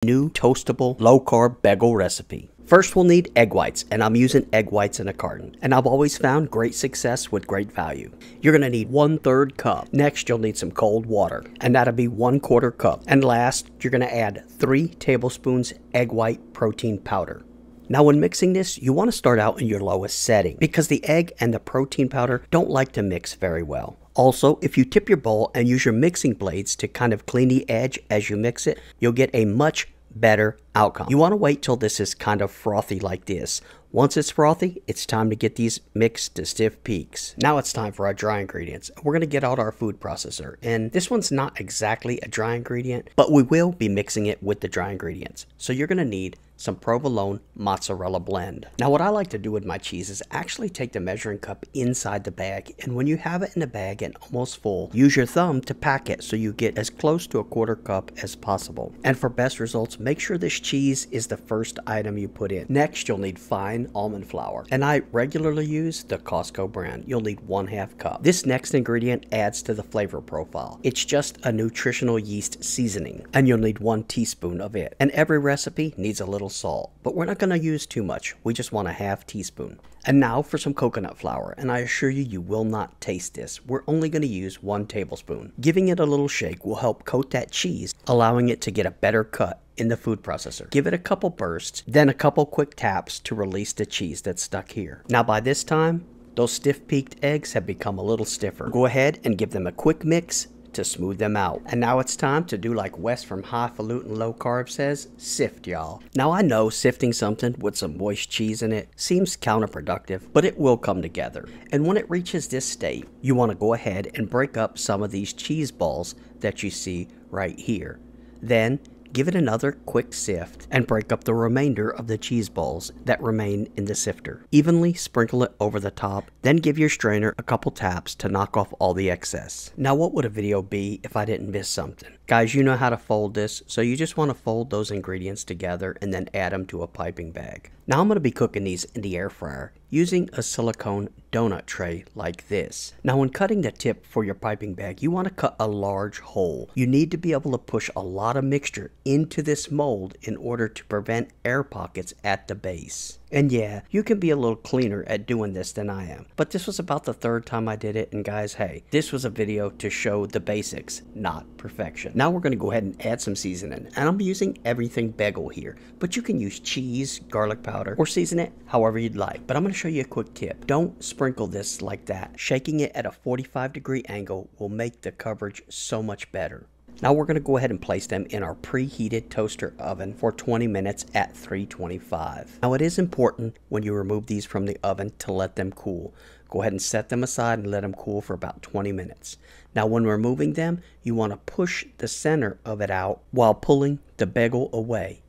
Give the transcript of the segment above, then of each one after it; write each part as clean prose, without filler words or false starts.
New toastable low-carb bagel recipe. First we'll need egg whites, and I'm using egg whites in a carton, and I've always found great success with great value. You're going to need 1/3 cup. Next you'll need some cold water, and that'll be 1/4 cup. And last you're going to add 3 tablespoons egg white protein powder. Now when mixing this, you want to start out in your lowest setting because the egg and the protein powder don't like to mix very well. Also, if you tip your bowl and use your mixing blades to kind of clean the edge as you mix it, you'll get a much better outcome. You want to wait till this is kind of frothy like this. Once it's frothy, it's time to get these mixed to stiff peaks. Now it's time for our dry ingredients. We're going to get out our food processor, and this one's not exactly a dry ingredient, but we will be mixing it with the dry ingredients. So you're going to need some provolone mozzarella blend. Now what I like to do with my cheese is actually take the measuring cup inside the bag, and when you have it in the bag and almost full, use your thumb to pack it so you get as close to a 1/4 cup as possible. And for best results, make sure this cheese is the first item you put in. Next you'll need fine almond flour, and I regularly use the Costco brand. You'll need 1/2 cup. This next ingredient adds to the flavor profile. It's just a nutritional yeast seasoning, and you'll need 1 teaspoon of it. And every recipe needs a little salt, but we're not going to use too much. We just want a 1/2 teaspoon. And now for some coconut flour, and I assure you, you will not taste this. We're only going to use 1 tablespoon. Giving it a little shake will help coat that cheese, allowing it to get a better cut in the food processor. Give it a couple bursts, then a couple quick taps to release the cheese that's stuck here. Now by this time, those stiff peaked eggs have become a little stiffer. Go ahead and give them a quick mix to smooth them out. And now it's time to do like Wes from Highfalutin Low Carb says, sift y'all. Now I know sifting something with some moist cheese in it seems counterproductive, but it will come together. And when it reaches this state, you want to go ahead and break up some of these cheese balls that you see right here. Then give it another quick sift and break up the remainder of the cheese balls that remain in the sifter. Evenly sprinkle it over the top, then give your strainer a couple taps to knock off all the excess. Now what would a video be if I didn't miss something? Guys, you know how to fold this, so you just want to fold those ingredients together and then add them to a piping bag. Now I'm going to be cooking these in the air fryer using a silicone donut tray like this. Now when cutting the tip for your piping bag, you want to cut a large hole. You need to be able to push a lot of mixture into this mold in order to prevent air pockets at the base. And yeah, you can be a little cleaner at doing this than I am. But this was about the 3rd time I did it, and guys, hey, this was a video to show the basics, not perfection. Now we're going to go ahead and add some seasoning, and I'm using everything bagel here, but you can use cheese, garlic powder, or season it however you'd like. But I'm going to show you a quick tip. Don't sprinkle this like that. Shaking it at a 45-degree angle will make the coverage so much better. Now we're going to go ahead and place them in our preheated toaster oven for 20 minutes at 325. Now it is important when you remove these from the oven to let them cool. Go ahead and set them aside and let them cool for about 20 minutes. Now when removing them, you want to push the center of it out while pulling the bagel away.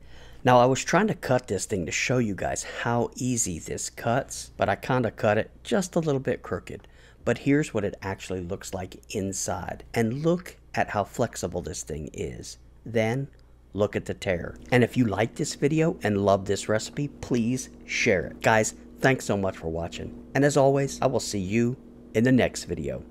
Now I was trying to cut this thing to show you guys how easy this cuts, but I kind of cut it just a little bit crooked. But here's what it actually looks like inside. And look at how flexible this thing is. Then look at the tear. And if you like this video and love this recipe, please share it. Guys, thanks so much for watching. And as always, I will see you in the next video.